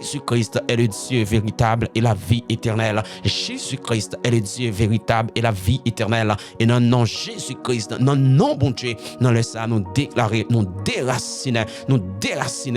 Jésus-Christ est le Dieu véritable et la vie éternelle. Jésus-Christ est le Dieu véritable et la vie éternelle. Et dans le nom Jésus-Christ, dans le nom bon Dieu, dans le ça, nous déclarer, nous déraciner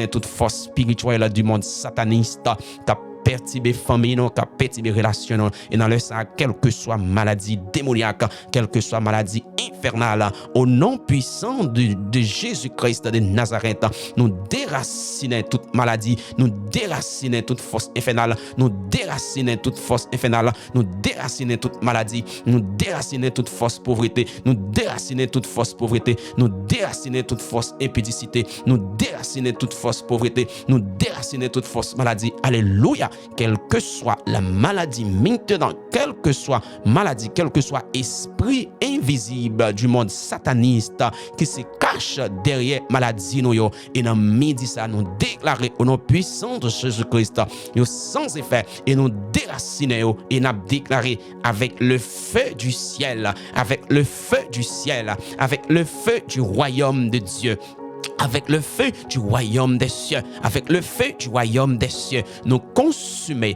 toute force spirituelle du monde sataniste qui perturber famille, qui perturber relation, et dans le sang, quelle que soit maladie démoniaque, quelle que soit maladie infernale, au nom puissant de Jésus-Christ de Nazareth, nous déracinons toute maladie, nous déracinons toute force infernale, nous déracinons toute force infernale, nous déracinons toute maladie, nous déracinons toute force pauvreté, nous déracinons toute force pauvreté, nous déracinons toute force impudicité, nous déracinons toute force pauvreté, nous déracinons toute force maladie. Alléluia. Quelle que soit la maladie maintenant, quelle que soit maladie, quel que soit esprit invisible du monde sataniste qui se cache derrière maladie nous et dans midi ça nous déclarer au nom puissant de Jésus-Christ yo sans effet et nous déraciner et nous déclarer avec le feu du ciel, avec le feu du ciel, avec le feu du royaume de Dieu. Avec le feu du royaume des cieux, avec le feu du royaume des cieux, nous consumer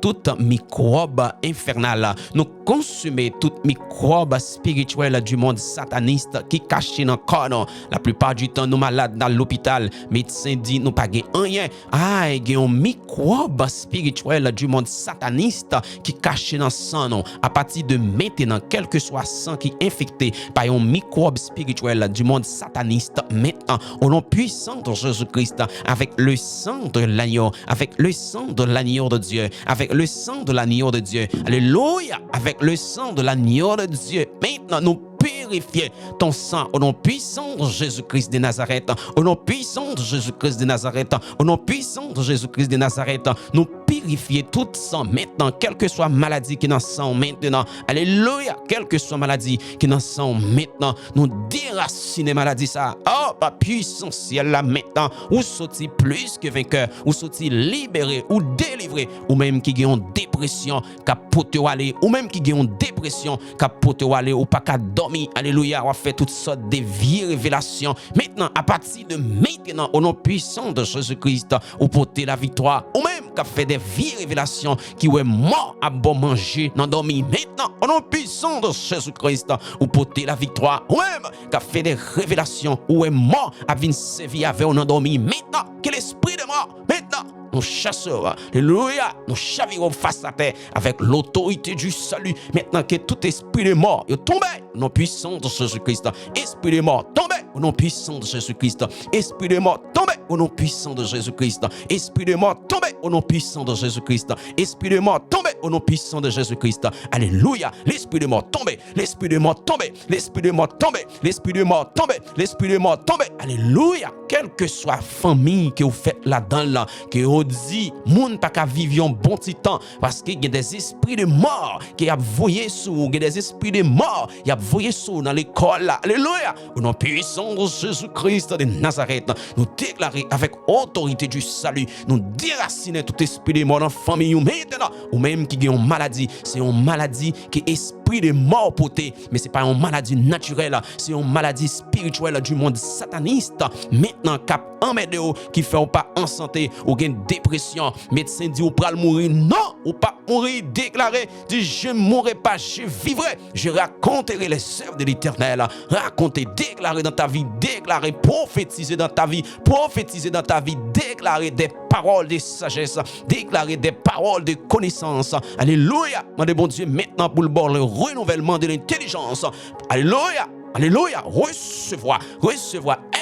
toute microbe infernale, nous consumer toute microbe spirituelle du monde sataniste qui cache dans le corps. La plupart du temps, nous malades dans l'hôpital, médecin dit nous pas rien. Il y a un microbe spirituel du monde sataniste qui cache dans le sang. À partir de maintenant, quel que soit sang qui est infecté par un microbe spirituel du monde sataniste, maintenant, au nom puissant de Jésus-Christ, avec le sang de l'agneau, avec le sang de l'agneau de Dieu, avec le sang de l'agneau de Dieu, alléluia, avec le sang de l'agneau de Dieu, maintenant nous purifier ton sang au nom puissant de Jésus-Christ de Nazareth, au nom puissant de Jésus-Christ de Nazareth, au nom puissant de Jésus-Christ de Nazareth, nous purifier tout sang maintenant, quelle que soit maladie qui dans sang maintenant, alléluia, quelle que soit maladie qui dans sang maintenant, nous déraciner maladie ça, pas puissant ciel là maintenant, ou sorti plus que vainqueur, ou sorti libéré, ou délivré, ou même qui ont dépression, capote aller, ou même qui ont dépression, capote aller, ou pas qu'à dormir, alléluia, on a fait toutes sortes de vieilles révélations. Maintenant, à partir de maintenant, au nom puissant de Jésus-Christ, ou porter la victoire, ou même qui a fait des vieilles révélations, qui est mort à bon manger, non dormir. Maintenant, au nom puissant de Jésus-Christ, ou porter la victoire, ou même qui a fait des révélations, ou est mort à venir servir avec un endormi. Maintenant, que l'esprit de mort, maintenant, nous chassons, alléluia, nous chavirons face à terre avec l'autorité du salut. Maintenant que tout esprit de mort est tombé au nom puissant de Jésus-Christ. Esprit de mort tombé au nom puissant de Jésus-Christ. Esprit de mort tombé au nom puissant de Jésus-Christ. Esprit de mort tombé au nom puissant de Jésus-Christ. Esprit de mort tombé au nom puissant de Jésus-Christ. Alléluia. L'esprit de mort tombé. L'esprit de mort tombé. L'esprit de mort tombé. L'esprit de mort tombé. L'esprit de mort tombé. Alléluia. Quelle que soit famille que vous faites là-dedans là, que vous dit, moun pas qu'à vivre un bon petit temps parce qu'il y a des esprits de mort qui a voyé sous, il y a des esprits de mort qui a voyé sous dans l'école là. Alléluia. Au nom puissant de Jésus-Christ de Nazareth, nous déclarer avec autorité du salut, nous déraciner tout esprit de mort dans la famille ou maintenant, ou même qui a une maladie, c'est une maladie qui est esprit de mort porté, mais c'est pas une maladie naturelle, c'est une maladie spirituelle du monde sataniste. Maintenant, cap en médéo qui fait ou pas en santé, ou gain dépression, médecin dit ou pral mourir, non, ou pas mourir, déclaré, dit je ne mourrai pas, je vivrai, je raconterai les œuvres de l'Éternel, raconter, déclarer dans ta vie, déclarer, prophétiser dans ta vie, prophétiser dans ta vie, déclarer des paroles de sagesse, déclarer des paroles de connaissance. Alléluia. Mon bon Dieu, maintenant pour le bord, le renouvellement de l'intelligence. Alléluia. Alléluia, recevoir,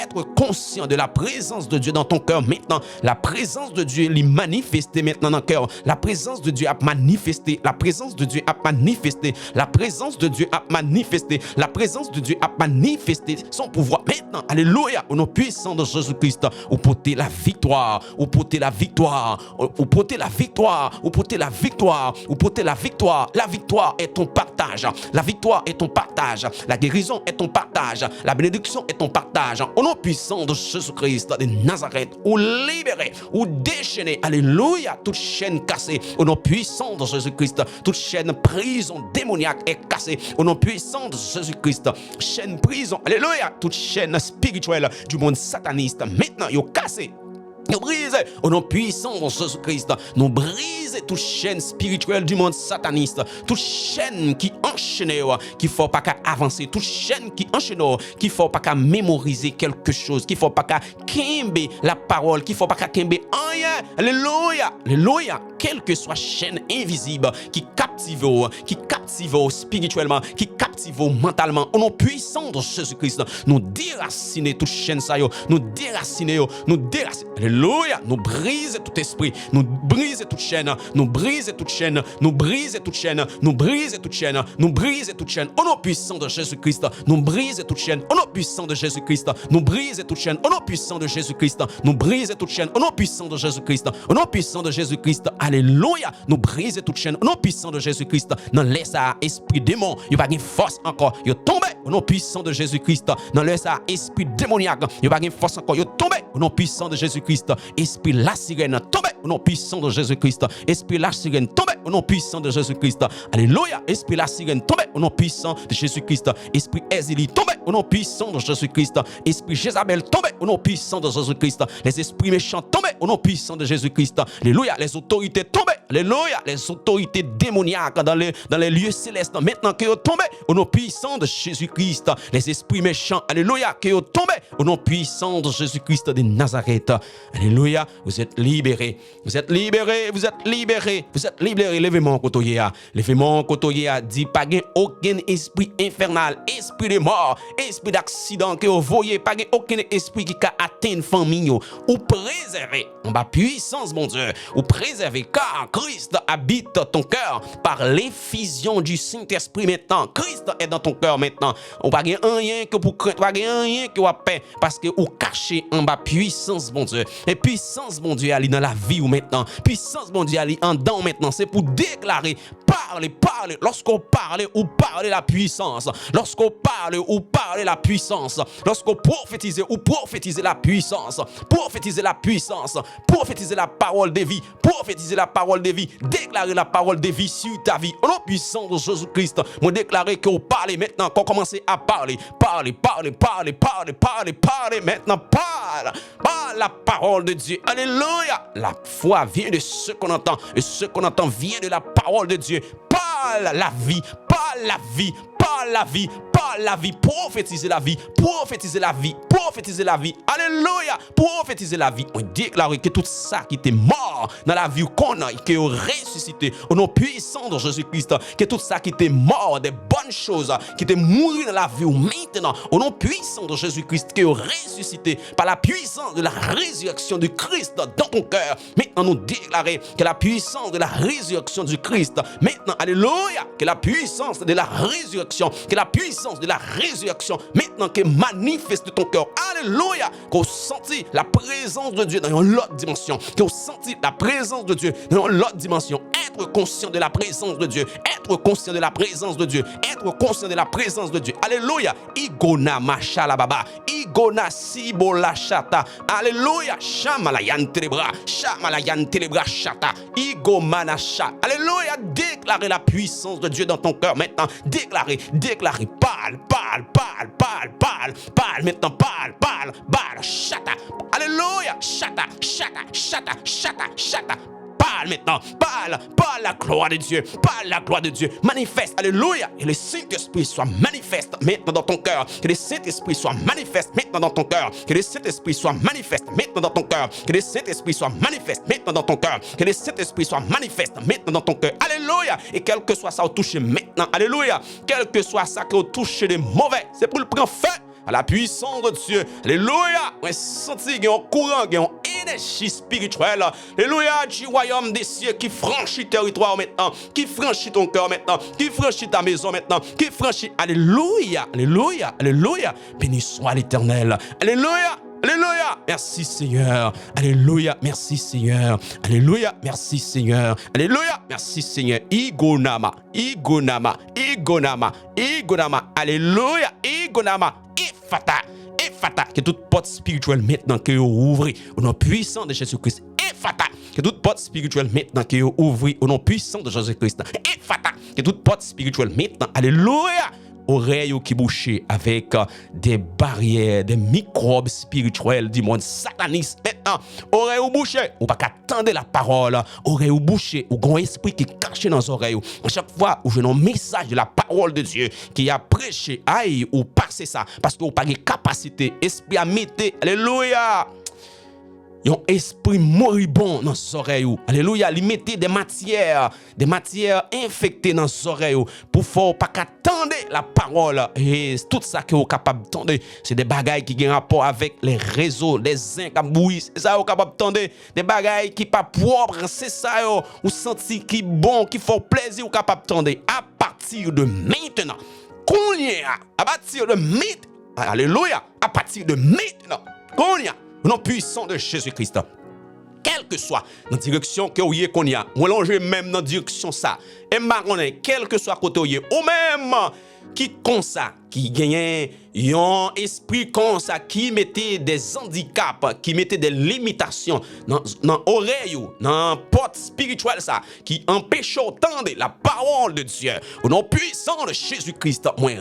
être conscient de la présence de Dieu dans ton cœur maintenant. La présence de Dieu est manifestée maintenant dans ton cœur. La présence de Dieu a manifesté. La présence de Dieu a manifesté. La présence de Dieu a manifesté. La présence de Dieu a manifesté son pouvoir maintenant. Alléluia, au nom puissant de Jésus-Christ, ou porter la victoire, ou porter la victoire, ou porter la victoire, ou porter la victoire, ou porter la victoire. La victoire est ton partage. La victoire est ton partage. La guérison est ton partage, la bénédiction est ton partage. Au nom puissant de Jésus-Christ de Nazareth, ou libéré, ou déchaîné, alléluia, toute chaîne cassée. Au nom puissant de Jésus-Christ, toute chaîne prison démoniaque est cassée. Au nom puissant de Jésus-Christ, chaîne prison, alléluia, toute chaîne spirituelle du monde sataniste, maintenant, yo cassé. Nous briser au nom puissant de Jésus-Christ. Nous briser toute chaîne spirituelle du monde sataniste. Toute chaîne qui enchaîne, qui ne faut pas qu'à avancer. Toute chaîne qui enchaîne, qui ne faut pas qu'à mémoriser quelque chose. Qui ne faut pas qu'à kembe la parole. Qui ne faut pas qu'à kembe rien. Alléluia. Alléluia. Quelle que soit chaîne invisible qui captive spirituellement, qui captive mentalement. Au nom puissant de Jésus-Christ, nous déraciner toute chaîne ça yo. Nous déraciner. Alléluia, nous brise tout esprit, nous brise toute chaîne, nous brise toute chaîne, nous brise toute chaîne, nous brise toute chaîne, nous brise toute chaîne. Au nom puissant de Jésus-Christ, nous brise toute chaîne. Au nom puissant de Jésus-Christ, nous brise toute chaîne. Au nom puissant de Jésus-Christ, nous brise toute chaîne. Au nom puissant de Jésus-Christ, au nom puissant de Jésus-Christ. Alléluia, nous brise toute chaîne. Au nom puissant de Jésus-Christ, non laisse à esprit démon, il pas de force encore, il tombe. Au nom puissant de Jésus-Christ, non laisse à esprit démoniaque, il pas de force encore, il tombe. Au nom puissant de Jésus-Christ, esprit la sirène, tombe. Au nom puissant de Jésus-Christ, esprit la sirène, tombe. Au nom puissant de Jésus-Christ, alléluia, esprit la sirène, tombe. Au nom puissant de Jésus-Christ, esprit Ézélie, tombe. Au nom puissant de Jésus-Christ, esprit Jézabel, tombe. Au nom puissant de Jésus-Christ, les esprits méchants, tombe. Au nom puissant de Jésus-Christ, alléluia, les autorités, tombe. Alléluia, les autorités démoniaques dans les lieux célestes, maintenant que vous tombez, au nom puissant de Jésus-Christ, les esprits méchants, alléluia, que vous tombez, au nom puissant de Jésus-Christ de Nazareth, alléluia, vous êtes libérés, vous êtes libérés, vous êtes libérés, vous êtes libérés, levez-moi en côté, dit pas aucun esprit infernal, esprit de mort, esprit d'accident que vous voyez, pas aucun esprit qui a atteint une famille, ou préserver, en bas puissance, mon Dieu, ou préserver, car Christ habite ton cœur par l'effusion du Saint-Esprit maintenant. Christ est dans ton cœur maintenant. On pas rien que pour craindre, pas rien que pour paix, parce que vous cachez en bas puissance, mon Dieu. Et puissance, mon Dieu, elle est dans la vie ou maintenant. Puissance, mon Dieu, elle est en dedans maintenant. C'est pour déclarer, parler. Lorsqu'on parle, ou parler la puissance. Lorsqu'on parle, ou parler la puissance. Lorsqu'on prophétise, ou prophétiser la puissance. Prophétiser la puissance. Prophétiser la parole de vie. Prophétiser la parole de vie, déclarer la parole de vie sur ta vie. Au nom puissant de Jésus-Christ, moi déclarer que vous parlez maintenant, qu'on commence à parler. Parlez maintenant, parle la parole de Dieu. Alléluia. La foi vient de ce qu'on entend, et ce qu'on entend vient de la parole de Dieu. Parle la vie, prophétiser la vie, alléluia, prophétiser la vie. On déclare que tout ça qui était mort dans la vie qu'on a, qui est ressuscité au nom puissant de Jésus-Christ, que tout ça qui était mort, des bonnes choses, qui était mouru dans la vie maintenant, au nom puissant de Jésus-Christ, qui est ressuscité par la puissance de la résurrection du Christ dans ton cœur. Maintenant, nous déclarer que la puissance de la résurrection du Christ, maintenant, alléluia, que la puissance de la résurrection, maintenant que manifeste ton cœur, alléluia, qu'on sentit la présence de Dieu dans l'autre dimension, qu'on sentit la présence de Dieu dans l'autre dimension, être conscient de la présence de Dieu, alléluia, igona machala baba, igona sibola chata, alléluia, chamalayan telebra chata, igomanacha, alléluia, déclarer la puissance de Dieu dans ton cœur maintenant, déclarer, parle, maintenant, parle, chata, alléluia, chata, parle maintenant, parle la gloire de Dieu, manifeste, alléluia, et le Saint-Esprit soit manifeste maintenant dans ton cœur, que le Saint-Esprit soit manifeste maintenant dans ton cœur, que le Saint-Esprit soit manifeste maintenant dans ton cœur, que le Saint-Esprit soit manifeste maintenant dans ton cœur, que le Saint-Esprit soit manifeste maintenant dans ton cœur, alléluia, et quel que soit ça au toucher maintenant, alléluia, quel que soit ça qui au toucher des mauvais, c'est pour le prendre feu à la puissance de Dieu. Alléluia. On senti qu'il y a un courant, qu'il y a une énergie spirituelle. Alléluia. Du royaume des cieux qui franchit territoire maintenant, qui franchit ton cœur maintenant, qui franchit ta maison maintenant, qui franchit. Alléluia. Béni soit l'Éternel. Alléluia. Merci Seigneur. Alléluia. Merci Seigneur. Igonama. Alléluia. Ephata, que toute porte spirituelle maintenant que vous ouvrez au nom puissant de Jésus-Christ. Ephata, que toute porte spirituelle maintenant que vous ouvrez au nom puissant de Jésus-Christ. Ephata, que toute porte spirituelle maintenant, alléluia, oreilles qui bouchées avec des barrières, des microbes spirituels du monde sataniste. maintenant, oreille ou bouché, ou pas qu'attendre la parole, oreille ou bouché, ou grand esprit qui est caché dans les oreilles. À chaque fois où je un message de la parole de Dieu qui a prêché, aïe, ou passer ça, parce que vous pas de capacité, esprit à mettre, alléluia. Un esprit moribond dans les oreilles. Alléluia. Il mettait des matières infectées dans les oreilles pour faire pas qu'attendre la parole. Et tout ça que vous êtes capable d'entendre, c'est des bagailles qui ont rapport avec les réseaux, les zinc à bouillir. C'est ça que vous êtes capable d'entendre. Des bagailles qui pas propres, c'est ça vous senti qui bon, qui font plaisir, vous êtes capable d'entendre. À partir de maintenant, qu'on y est, à partir de maintenant, alléluia, à partir de maintenant, qu'on y est. Nom puissant de Jésus-Christ. Quelle que soit la direction que vous qu'on y a, ou allongez même dans la direction ça. Et marronne, quel que soit côté ou même qui comme ça, qui gagne un esprit comme ça, qui mettait des handicaps, qui mettait des limitations dans l'oreille, dans la porte spirituelle ça, qui empêche d'entendre la parole de Dieu. Au nom puissant de Jésus-Christ, moi,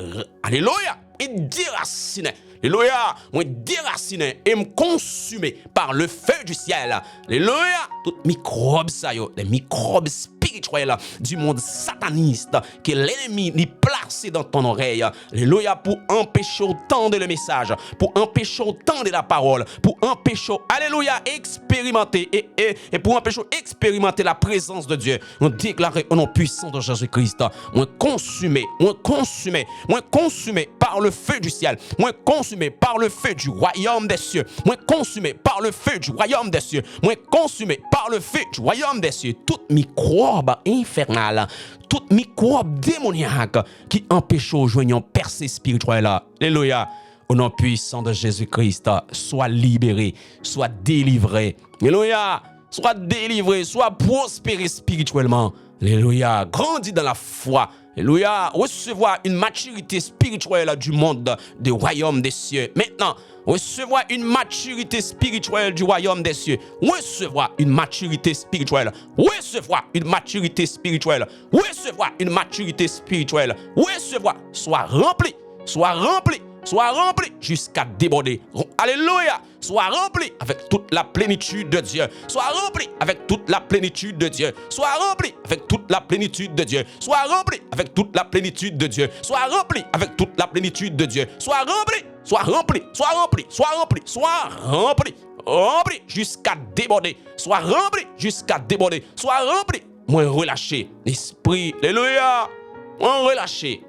alléluia, et déraciner. Alléluia, moi déraciner et me consumer par le feu du ciel. Alléluia, tout microbes ça yo, les microbes spirituels du monde sataniste que l'ennemi lui placé dans ton oreille. Alléluia, pour empêcher d'entendre le message, pour empêcher d'entendre la parole, pour empêcher, alléluia, expérimenter et pour empêcher expérimenter la présence de Dieu. On déclare au nom puissant de Jésus-Christ, moi consumé par le feu du ciel, moi consumé par le feu du royaume des cieux, moi consumé par le feu du royaume des cieux, moi consumé par le feu du royaume des cieux, toute microbe infernale, toute microbe démoniaque qui empêche aux joignants percée spirituelle. Alléluia. Au nom puissant de Jésus-Christ, soit libéré, soit délivré. Alléluia. Soit délivré, soit prospéré spirituellement. Alléluia. Grandis dans la foi. Alléluia. Recevoir une maturité spirituelle du monde, du royaume des cieux. Maintenant, recevoir une maturité spirituelle du royaume des cieux. Recevoir une maturité spirituelle. Recevoir une maturité spirituelle. Recevoir une maturité spirituelle. Recevoir. Sois rempli. Sois rempli. Sois rempli jusqu'à déborder. Alléluia. Sois rempli avec toute la plénitude de Dieu. Sois rempli avec toute la plénitude de Dieu. Sois rempli avec toute la plénitude de Dieu. Sois rempli avec toute la plénitude de Dieu. Sois rempli avec toute la plénitude de Dieu. Sois rempli. Sois rempli. Sois rempli. Sois rempli. Sois rempli. Rempli jusqu'à déborder. Sois rempli jusqu'à déborder. Sois rempli. Moi relâché l'esprit. Alléluia. Moi relâché.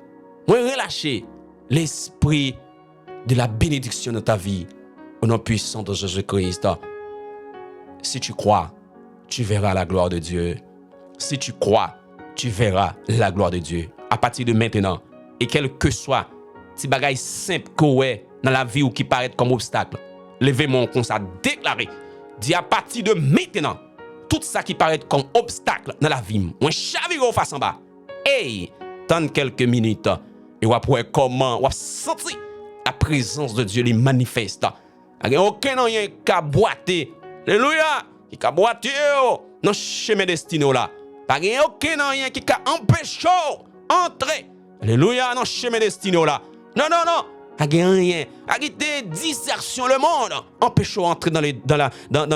Moi relâché l'esprit de la bénédiction de ta vie, au nom puissant de Jésus-Christ. Si tu crois, tu verras la gloire de Dieu. Si tu crois, tu verras la gloire de Dieu. À partir de maintenant, et quel que soit petit bagage simple qu'on est dans la vie ou qui paraît comme obstacle, levez-moi comme ça, déclaré. Dis à partir de maintenant, tout ça qui paraît comme obstacle dans la vie, moi chavire au face en bas. Hey, tant quelques minutes, et on va voir comment on va sentir la présence de Dieu les manifeste. Il n'y a aucun moyen qui a boité. Alléluia. Qui a boité dans le chemin destiné là. Il n'y a aucun moyen qui a empêché entrer. Alléluia dans le chemin destiné là. Non. Il n'y a rien. Il y a des distractions le monde. Empêche entrer dans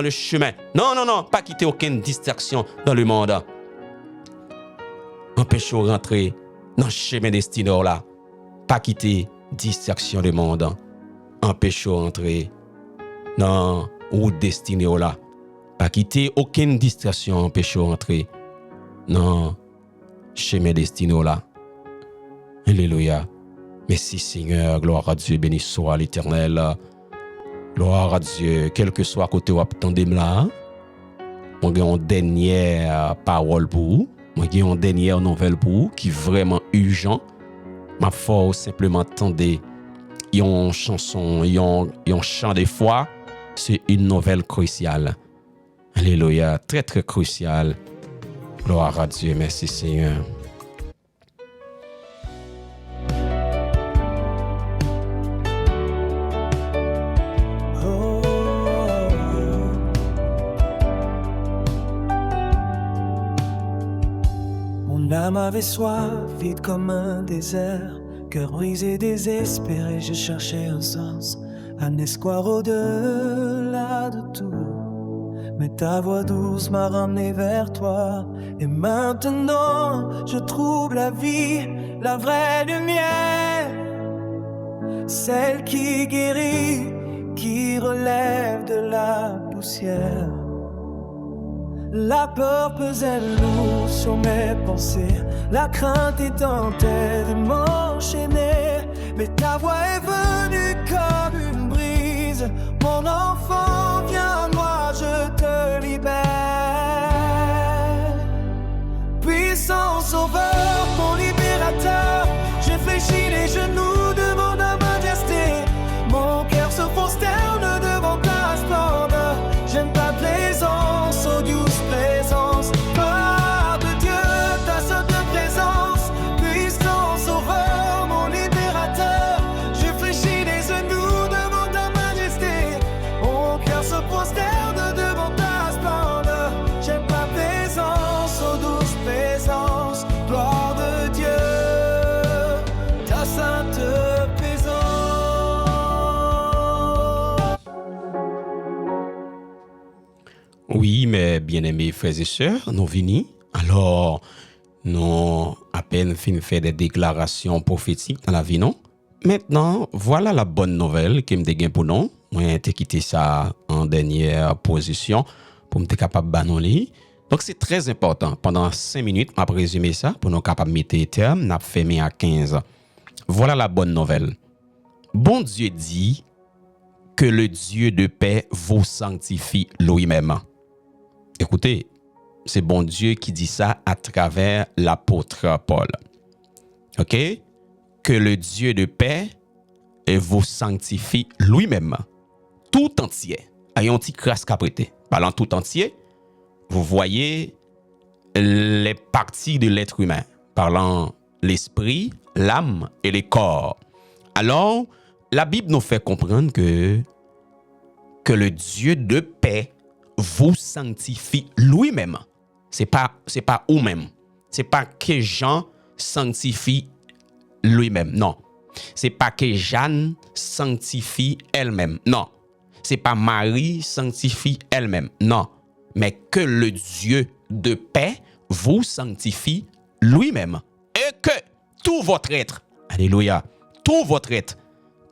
le chemin. Non. Pas quitter aucune distraction dans le monde. Empêche rentrer dans le chemin destiné là. Pas quitter distraction du monde, empêche entrer dans route destinée là. Pas quitter aucune distraction, empêche entrer dans chemin destiné là. Alléluia. Merci Seigneur, gloire à Dieu, béni soit l'Éternel. Gloire à Dieu, quel que soit côté où attendez là. On a une dernière parole pour vous, on a une dernière nouvelle pour vous qui est vraiment urgent. Ma foi simplement attendez une chanson, un chant de foi, c'est une nouvelle cruciale. Alléluia, très très cruciale. Gloire à Dieu, merci Seigneur. Mon âme avait soif, vide comme un désert. Cœur brisé, désespéré, je cherchais un sens, un espoir au-delà de tout. mais ta voix douce m'a ramené vers toi. Et maintenant, je trouve la vie, la vraie lumière, celle qui guérit, qui relève de la poussière. La peur pesait lourd sur mes pensées, la crainte est tentait de m'enchaîner, mais ta voix est venue comme une brise. Mon enfant, viens à moi, je te libère. Puissant sauveur, mon libérateur, je fléchis les genoux devant ta majesté. Mon cœur se prosterne devant ta splendeur. J'aime ta présence, oh douce présence. Gloire de Dieu, ta sainte présence. Puissant sauveur, mon libérateur, je fléchis les genoux devant ta majesté. Mon cœur se prosterne devant ta splendeur. J'aime ta présence, oh douce présence. Gloire de Dieu, ta sainte présence. Oui, mes bien-aimés frères et sœurs, nous venons. Alors, nous à peine fin faire des déclarations prophétiques dans la vie, non? Maintenant, voilà la bonne nouvelle que me dégaine pour nous. Moi, j'ai quitté ça en dernière position pour me capable banonner. Donc, c'est très important. Pendant 5 minutes, je vais résumer ça pour nous capable mettre terme. N'a fermé à 15. Voilà la bonne nouvelle. Bon Dieu dit que le Dieu de paix vous sanctifie lui-même. Écoutez, c'est bon Dieu qui dit ça à travers l'apôtre Paul. OK? Que le Dieu de paix vous sanctifie lui-même. Tout entier. Ayons petit crasse caprété. Parlant tout entier, vous voyez les parties de l'être humain. Parlant l'esprit, l'âme et le corps. Alors, la Bible nous fait comprendre que le Dieu de paix vous sanctifie lui-même. C'est pas vous-même. C'est pas que Jean sanctifie lui-même. Non. C'est pas que Jeanne sanctifie elle-même. Non. C'est pas Marie sanctifie elle-même. Non. Mais que le Dieu de paix vous sanctifie lui-même. Et que tout votre être, alléluia, tout votre être,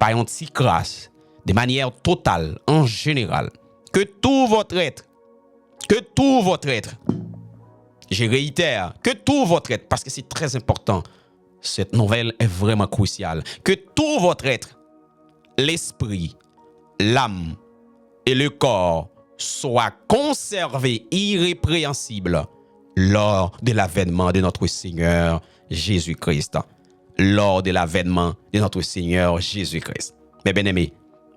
par une petite grâce, de manière totale, en général, que tout votre être, je réitère, que tout votre être, parce que c'est très important, cette nouvelle est vraiment cruciale, que tout votre être, l'esprit, l'âme et le corps soient conservés irrépréhensibles lors de l'avènement de notre Seigneur Jésus-Christ. Lors de l'avènement de notre Seigneur Jésus-Christ. Mais bien aimé,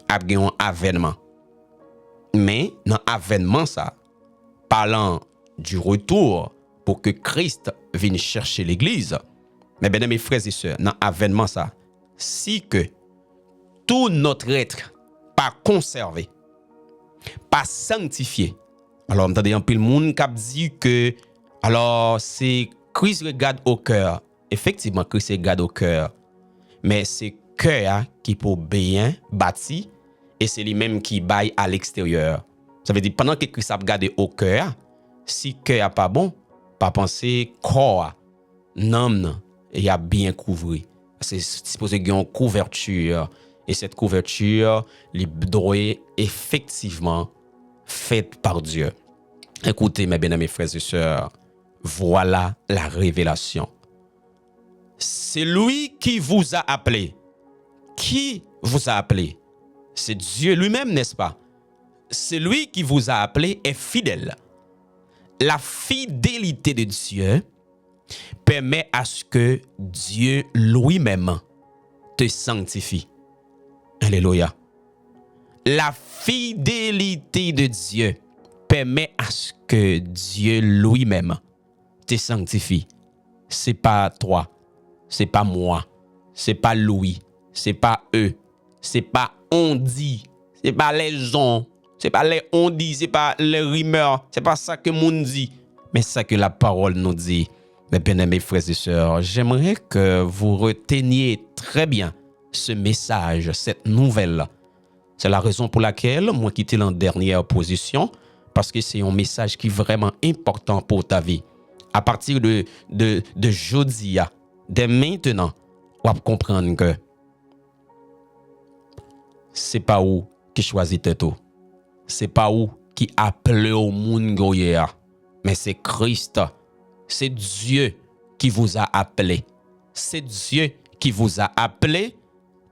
il y a un avènement. Mais dans l'avènement, ça, parlant du retour pour que Christ vienne chercher l'Église, mais bien aimé frères et sœurs, dans l'avènement, ça, si que tout notre être pas conservé, pas sanctifié, alors on entend un peu le monde qui dit que alors c'est Christ regarde au cœur. Effectivement, Christ regarde au cœur. Mais c'est cœur qui peut bien bâti et c'est lui-même qui baille à l'extérieur. Ça veut dire pendant que Christ a regardé au cœur, si cœur n'est pas bon, pas penser corps, non, il a bien couvert. C'est supposé qu'il y a une couverture et cette couverture doit effectivement faite par Dieu. Écoutez mes bien-aimés frères et sœurs, voilà la révélation. C'est lui qui vous a appelé. Qui vous a appelé? C'est Dieu lui-même, n'est-ce pas? C'est lui qui vous a appelé est fidèle. La fidélité de Dieu permet à ce que Dieu lui-même te sanctifie. Alléluia. La fidélité de Dieu permet à ce que Dieu lui-même te sanctifie. C'est pas toi. C'est pas moi, c'est pas Louis, c'est pas eux, c'est pas on dit, c'est pas les gens, c'est pas les on dit, c'est pas les rumeurs, c'est pas ça que monde dit, mais ça que la parole nous dit. Mes bien-aimés frères et sœurs, j'aimerais que vous reteniez très bien ce message, cette nouvelle. C'est la raison pour laquelle moi qui étais en dernière position, parce que c'est un message qui est vraiment important pour ta vie. À partir de jeudi, dès maintenant, on va comprendre que c'est pas où qui choisit tête, c'est pas où qui appelle au monde goyer, mais c'est Christ, c'est Dieu qui vous a appelé, c'est Dieu qui vous a appelé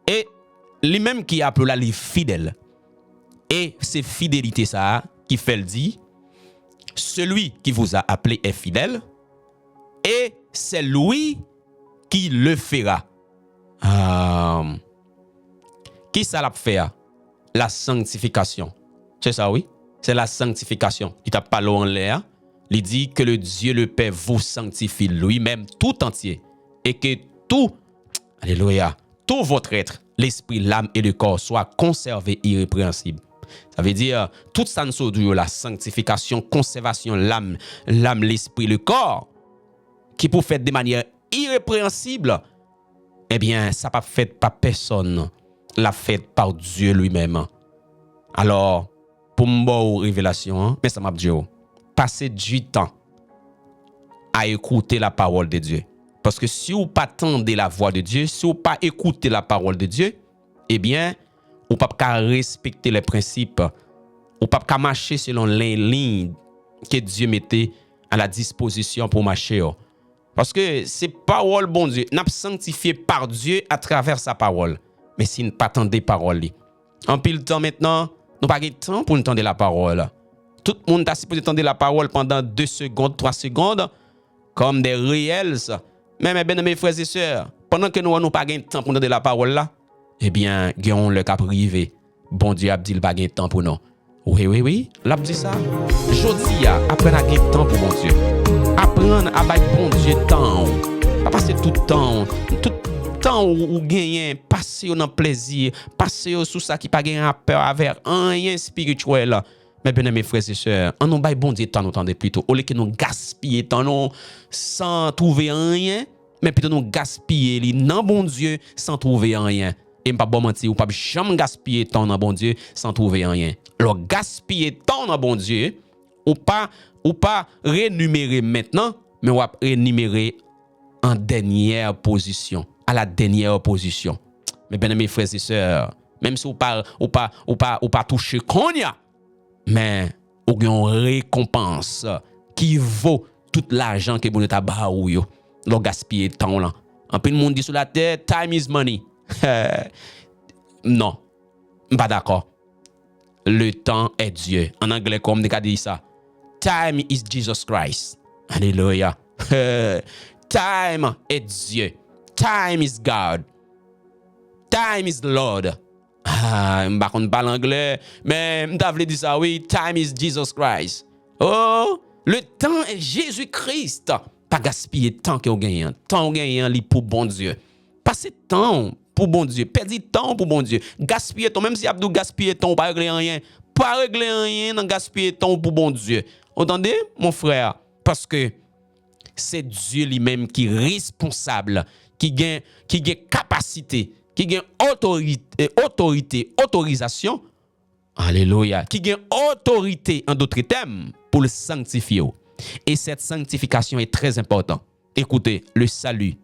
et lui-même qui appelle les fidèles. Et c'est fidélité ça qui fait le dit, celui qui vous a appelé est fidèle et c'est lui qui le fera. Qui ça l'a fait? La sanctification. C'est ça, oui? C'est la sanctification. Il t'a parlé en l'air. Il dit que le Dieu le Père vous sanctifie lui-même tout entier. Et que tout, alléluia, tout votre être, l'esprit, l'âme et le corps soit conservé irrépréhensible. Ça veut dire, tout ça nous dit la sanctification, conservation, l'âme, l'esprit, le corps, qui pour faire de manière irrépréhensible, eh bien, ça pas fait par personne, la fait par Dieu lui-même. Alors, pour me révélation, mais ça m'a dit, passez du temps à écouter la parole de Dieu. Parce que si vous pas attendez la voix de Dieu, si vous pas écoutez la parole de Dieu, eh bien, vous pas respecter les principes, vous pas marcher selon les lignes que Dieu mettait à la disposition pour marcher. Parce que c'est parole bon Dieu, n'a sanctifié par Dieu à travers sa parole. Mais si nous pas attendez parole, en pile temps maintenant, nous pas de temps pour entendre la parole. Tout le monde a supposé entendre la parole pendant 2 secondes, 3 secondes, comme des réels. Mais bien mes frères et sœurs, pendant que nous n'avons pas de temps pour entendre la parole là, eh bien, gagnons le cap privé. Bon Dieu a dit le pas de temps pour nous. Oui, l'a dit ça. Jodi apprendre à gagner temps pour bon Dieu. Apprendre à bailler bon Dieu temps. Pas passer tout le temps où gagner, passer dans plaisir, passer sous ça qui pas gagner peur avec rien spirituel. Mais bien mes frères et sœurs, on nous baille bon Dieu temps nous tendez plutôt au lieu que nous gaspiller temps nous sans trouver rien, mais plutôt nous gaspiller li non bon Dieu sans trouver rien. Et pas bon mentir ou pas jamais gaspiller temps dans bon Dieu sans trouver rien. Alors gaspiller temps dans bon Dieu ou pas rénumérer maintenant, mais on va rénumérer en dernière position, à la dernière position. Mais bien mes frères et sœurs, même si ou pas toucher konya, mais ou une récompense qui vaut tout l'argent que vous avez ou yo, le gaspiller temps là. En plus le monde dit sur la terre, time is money. Non, pas d'accord. Le temps est Dieu. En anglais, comme on dit ça. Time is Jesus Christ. Alléluia. Time est Dieu. Time is God. Time is Lord. Je ne parle anglais, mais je voulais dire ça, oui. Time is Jesus Christ. Oh, le temps est Jésus-Christ. Pas gaspiller temps que vous gagnez. Temps que vous gagnez pour bon Dieu. Passez temps pour bon Dieu. Perdez temps pour bon Dieu. Gaspiller temps, même si Abdou gaspiller temps, pas régler rien. Pas régler rien dans gaspiller temps pour bon Dieu. Entendez, mon frère? Parce que c'est Dieu lui-même qui est responsable, qui gagne capacité, qui gagne autorisation. Alléluia. Qui gagne autorité en d'autres termes pour le sanctifier. Et cette sanctification est très importante. Écoutez, le salut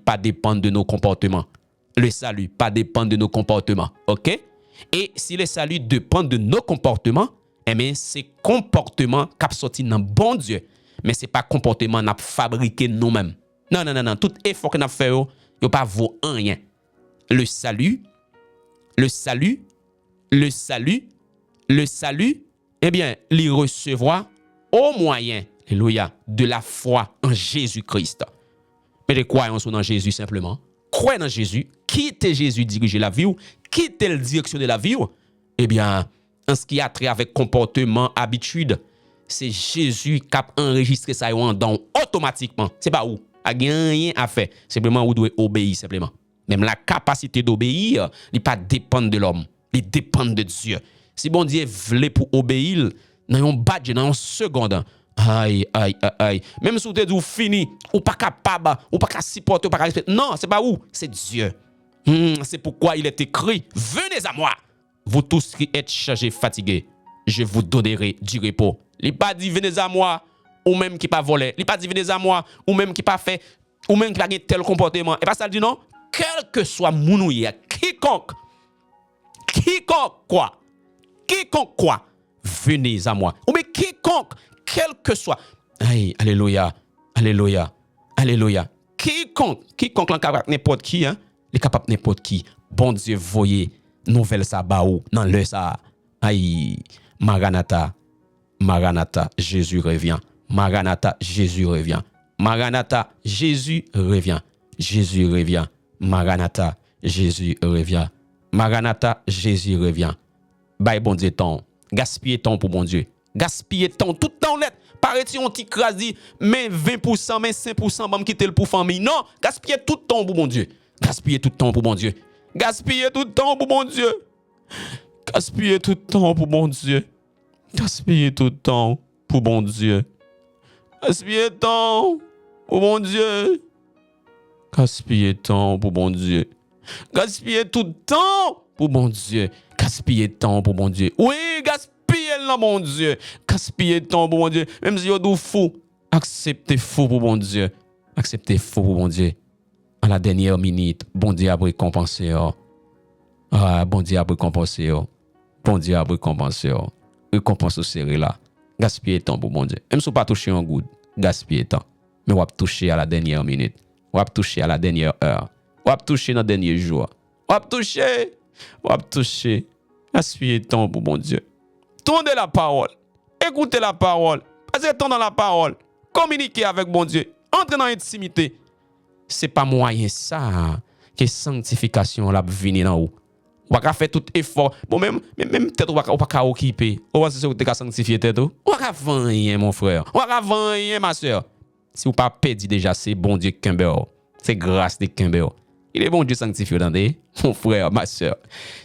pas dépend de nos comportements. Le salut pas dépend de nos comportements. OK? Et si le salut dépend de nos comportements, eh bien, c'est comportement qui sorti dans bon Dieu. Mais c'est pas comportement n'a fabriqué nous-mêmes. Non. Tout effort que n'a fait, yo pas vaut rien. Le salut, eh bien, l'y recevoir au moyen, alléluia, de la foi en Jésus-Christ. Mais les croyants sont dans Jésus simplement. Croyez dans Jésus, quittez Jésus diriger la vie, quittez la direction de la vie. Eh bien, en ce qui a trait avec comportement, habitude, c'est Jésus qui a enregistré ça dans automatiquement. C'est pas où. Il n'y a rien à faire. Simplement, vous devez obéir simplement. Même la capacité d'obéir, il pas dépendre de l'homme. Il dépend de Dieu. Si bon Dieu voulait pour obéir, dans un badge, dans une seconde, aïe. Même si vous êtes fini, ou pas capable, ou pas capable supporter, ou pas capable respecter. Non, c'est pas où, c'est Dieu. C'est pourquoi il est écrit, venez à moi, vous tous qui êtes chargés, fatigués. je vous donnerai du repos. Il pas dit venez à moi ou même qui pas volé. Il pas dit venez à moi ou même qui pas fait ou même qui pas tel comportement. Et pas ça dit non, quel que soit mounouye, quiconque quoi, venez à moi. Ou mais quiconque, quel que soit. Aïe, alléluia, alléluia, alléluia. Quiconque n'importe qui, hein, les capable n'importe qui. Bon Dieu, voyez, nouvelle ça baou, dans le ça. Aïe, Maranatha, Maranatha, Jésus revient. Maranatha, Jésus revient. Maranatha, Jésus revient. Jésus revient. Maranatha, Jésus revient. Maranatha, Jésus revient. Bye bon Dieu temps. Gaspiller temps pour bon Dieu. Gaspiller temps, tout temps net. Paraît-il on t'y crasi, mais 20%, mais 5%, va me quitter le pour famille. Non, gaspiller tout temps pour bon Dieu. Gaspiller tout temps pour bon Dieu. Gaspiller tout temps pour bon Dieu. Gaspiller tout temps pour bon Dieu. Gaspiller tout temps pour bon Dieu. Gaspiller temps pour bon Dieu. Gaspiller temps pour bon Dieu. Gaspiller tout temps pour bon Dieu. Gaspiller temps pour bon Dieu. Oui, gaspiller là, mon Dieu. Gaspiller temps pour bon Dieu. Même si vous êtes fou, acceptez fou pour bon Dieu. Acceptez fou pour bon Dieu. À la dernière minute, bon Dieu a récompensé. Ah, bon Dieu a récompensé. Bon Dieu a récompensé. Récompense au serré là. Gaspiller temps pour bon Dieu. Même si vous pas touché en good, gaspiller temps. Mais vous avez touché à la dernière minute. Vous avez touché à la dernière heure. Vous avez touché dans le dernier jour. Vous avez touché. Vous avez touché. Gaspiller temps pour bon Dieu. Tournez la parole. Écoutez la parole. Passez temps dans la parole. Communiquez avec bon Dieu. Entrez dans l'intimité. C'est pas moyen ça que sanctification la venir dans haut. Ou pas faire tout effort. Bon même peut-être ou pas occuper. Ou pas c'est vous te sanctifier tête ou pas rien mon frère. Ou pas rien ma sœur. Si vous pas perdu déjà c'est bon Dieu Kimber. C'est grâce de Kimber. Il est bon Dieu sanctifié dans des mon frère ma sœur.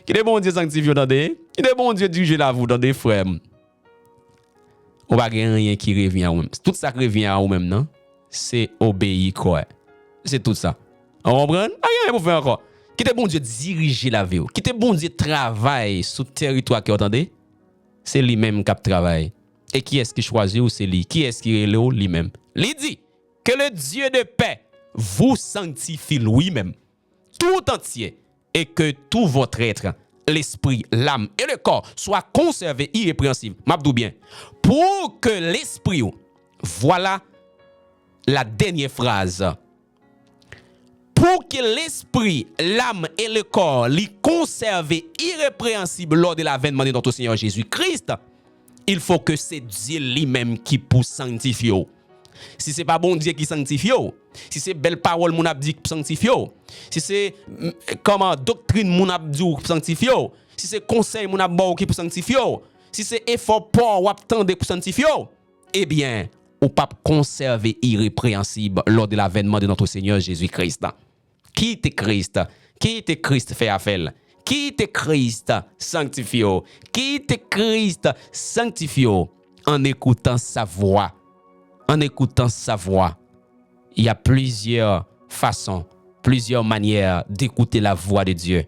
Il est bon Dieu sanctifié dans des. Il est bon Dieu diriger la vous dans des frères. Ou pas rien qui revient à vous même. Tout ça qui revient à vous même non. C'est obéir quoi. C'est tout ça. On comprend? Rien pour faire encore. Qui est bon Dieu diriger la vie. Qui est bon Dieu travaille sur le territoire qui entendez? C'est lui-même qui travaille. Et qui est-ce qui choisit ou c'est lui? Qui est-ce qui est lui-même? Il dit que le Dieu de paix vous sanctifie lui-même tout entier et que tout votre être, l'esprit, l'âme et le corps soient conservés irrépréhensibles. M'abdou bien. Pour que l'esprit, voilà la dernière phrase. Pour que l'esprit, l'âme et le corps les conservent irrépréhensibles lors de l'avènement de notre Seigneur Jésus-Christ, il faut que c'est Dieu lui-même qui pour sanctifier. Si c'est pas bon Dieu qui sanctifie, si c'est belle parole mon a dit sanctifie, si c'est comment doctrine mon a dit sanctifie, si c'est conseil mon a bon qui pour sanctifier, si c'est effort pour attendre pour sanctifier, eh bien, ou pas conserver irrépréhensible lors de l'avènement de notre Seigneur Jésus-Christ. Qui était Christ? Qui était Christ fait affaire? Qui était Christ sanctifié? Qui était Christ sanctifié? En écoutant sa voix. En écoutant sa voix. Il y a plusieurs façons, plusieurs manières d'écouter la voix de Dieu.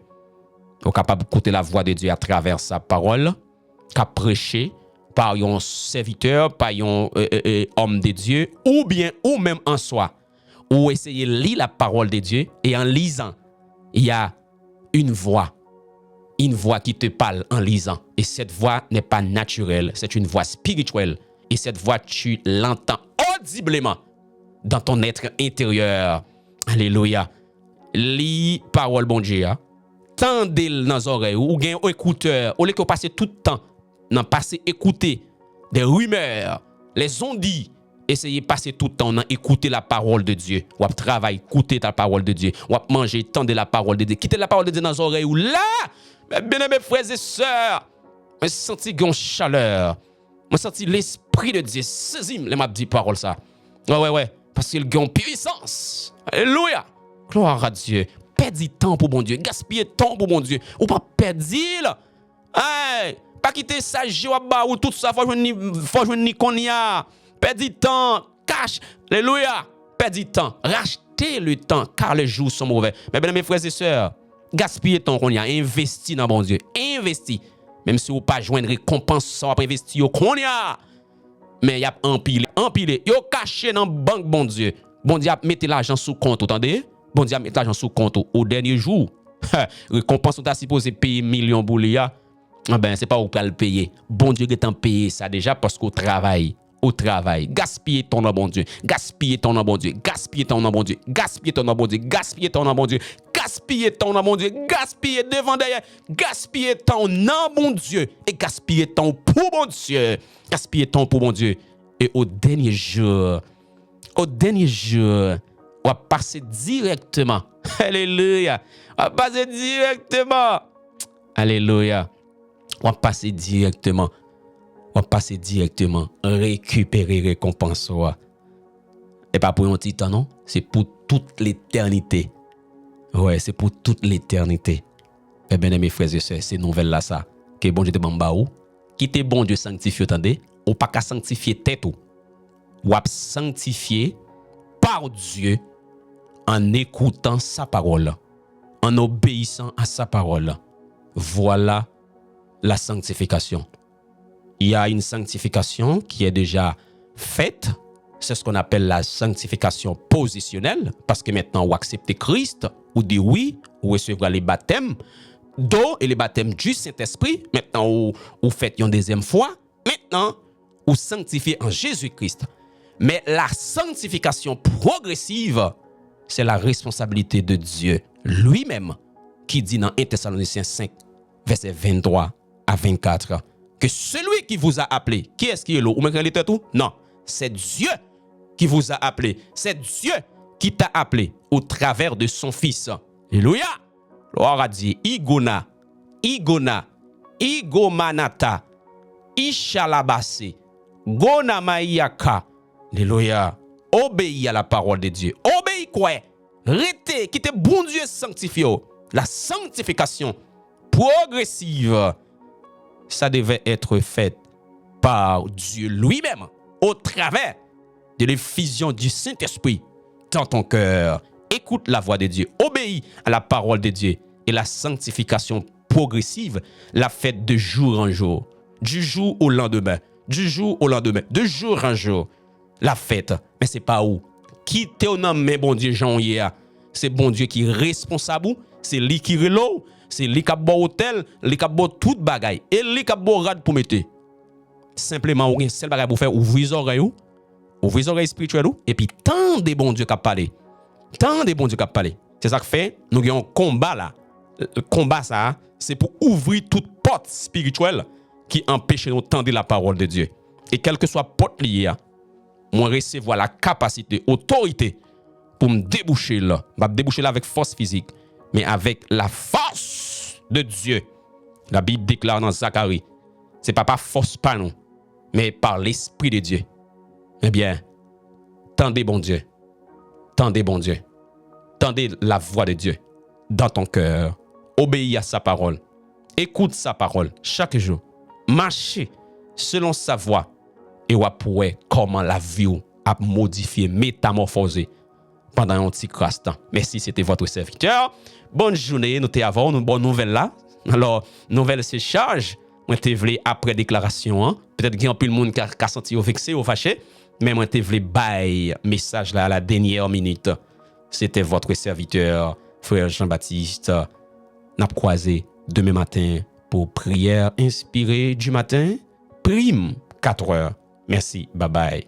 On est capable d'écouter la voix de Dieu à travers sa parole, qu'a prêché par un serviteur, par un homme de Dieu, ou bien, ou même en soi. Ou essayer de lire la parole de Dieu, et en lisant, il y a une voix qui te parle en lisant. Et cette voix n'est pas naturelle, c'est une voix spirituelle. Et cette voix, tu l'entends audiblement dans ton être intérieur. Alléluia. Lis parole bon Dieu. Tendez dans les oreilles, ou bien un écouteur, au lieu que vous passez tout le temps, dans passer écouter des rumeurs, les ondits. Essayez de passer tout le temps dans écouter la parole de Dieu. Ou à travailler, écouter la parole de Dieu. Ou à manger, tendre la parole de Dieu. Quittez la parole de Dieu dans les oreilles. Ou là, bien-aimés frères et sœurs, je sens une chaleur. Je sens l'esprit de Dieu. Saisis-moi, les m'a dit parole ça. Ouais. Parce qu'il a une puissance. Alléluia. Gloire à Dieu. Perdez temps pour bon Dieu. Gaspillez temps pour bon Dieu. Ou pas perdre. Hey, pas quitter ça, ou tout ça. Faut jouer ni qu'on y a. Perdez temps, cache, alléluia, perdez temps, rachetez le temps, car les jours sont mauvais. Mais bien mes frères et sœurs, gaspillez temps qu'on y a, investi dans bon Dieu, investi. Même si vous pas joindre récompense ça va investir au konya. Mais y a empilé, yo caché dans banque bon Dieu. Bon Dieu a mettre l'argent sous compte, entendez? Bon Dieu a mettre l'argent sous compte au dernier jour. Récompense on t'a supposé payer millions boulia. Ah ben c'est pas où le payer. Bon Dieu est en payer ça déjà parce qu'au travail. Au travail, gaspiller ton nom, bon Dieu, gaspiller ton nom, bon Dieu, gaspiller ton nom, bon Dieu, gaspiller ton nom, bon Dieu, gaspiller ton nom, bon Dieu, gaspiller ton nom, bon Dieu, gaspiller devant derrière, gaspiller ton nom, bon Dieu, et gaspiller ton pour bon Dieu, gaspiller ton pour bon Dieu. Et au dernier jour, on va passer directement, alléluia, on va passer directement, alléluia, on va passer directement. On va passer directement, récupérer récompense. Et pas pour un petit temps, non? C'est pour toute l'éternité. Ouais, c'est pour toute l'éternité. Eh bien, mes frères et sœurs, ces nouvelles-là, ça, que bon Dieu te bamba ou, qui te bon Dieu sanctifie, attendez, ou pas qu'à sanctifier tête ou à sanctifier par Dieu en écoutant sa parole, en obéissant à sa parole. Voilà la sanctification. Il y a une sanctification qui est déjà faite. C'est ce qu'on appelle la sanctification positionnelle. Parce que maintenant, vous acceptez Christ, vous dites oui, vous recevrez les baptêmes d'eau et les baptêmes du Saint-Esprit. Maintenant, vous faites une deuxième fois. Maintenant, vous sanctifiez en Jésus-Christ. Mais la sanctification progressive, c'est la responsabilité de Dieu lui-même qui dit dans 1 Thessaloniciens 5, verset 23 à 24. Que celui qui vous a appelé, qui est-ce qui est là? Ou même tout? Non, c'est Dieu qui vous a appelé. C'est Dieu qui t'a appelé au travers de son Fils. Alléluia. Gloire à Dieu. Igona, Igomanata, Ishalabase, Gonamayaka. Alléluia. Obéis à la parole de Dieu. Obéis quoi? Rete, qui te bon Dieu sanctifie. La sanctification progressive. Ça devait être fait par Dieu lui-même au travers de l'effusion du Saint-Esprit dans ton cœur. Écoute la voix de Dieu, obéis à la parole de Dieu et la sanctification progressive, la fête de jour en jour, du jour au lendemain, du jour au lendemain, de jour en jour. La fête, mais c'est pas où? Qui te nomme bon Dieu Jean hier? C'est bon Dieu qui est responsable, c'est lui qui reload. C'est lui qui a bon hôtel, lui qui a bon toute bagaille et lui qui a bon rad pour mettre. Simplement, ou seul bagaille pour faire ouvrir les oreilles spirituelles et puis tant de bon Dieu qui a parlé. Tant de bon Dieu qui a parlé. C'est ça que fait, nous avons un combat là. Le combat ça, c'est pour ouvrir toute porte spirituelle qui empêche nous tendre la parole de Dieu. Et quelle que soit porte liée, moi recevoir la capacité, autorité pour me déboucher là. Me déboucher là avec force physique, mais avec la force de Dieu. La Bible déclare dans Zacharie, c'est pas par force par nous, mais par l'Esprit de Dieu. Eh bien, tendez bon Dieu. Tendez bon Dieu. Tendez la voix de Dieu dans ton cœur. Obéis à sa parole. Écoute sa parole chaque jour. Marchez selon sa voix. Et vous pourrez comment la vie a modifié, métamorphosé pendant un petit instant. Merci, c'était votre serviteur. Bonne journée, nous t'avons une bonne nouvelle là. Alors, nouvelle se charge. Moi, te voulais après déclaration. Hein? Peut-être qu'il y a un peu de monde qui a senti vexé ou fâché. Mais moi, te voulais bailler message là à la dernière minute. C'était votre serviteur, frère Jean-Baptiste. N'a croisé demain matin pour prière inspirée du matin. Prime 4 heures. Merci. Bye bye.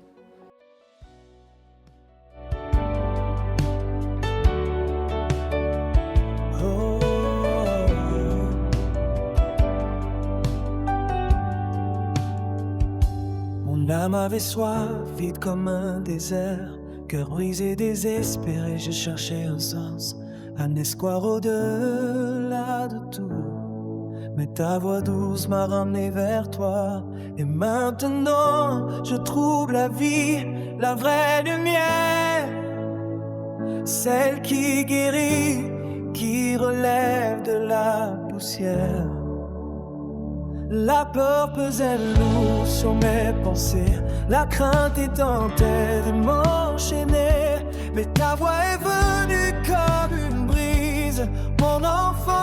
L'âme avait soif, vide comme un désert, cœur brisé, désespéré, je cherchais un sens, un espoir au-delà de tout. Mais ta voix douce m'a ramené vers toi, et maintenant je trouve la vie, la vraie lumière, celle qui guérit, qui relève de la poussière. La peur pesait lourd sur mes pensées, la crainte est tentait de m'enchaîner. Mais ta voix est venue comme une brise, mon enfant.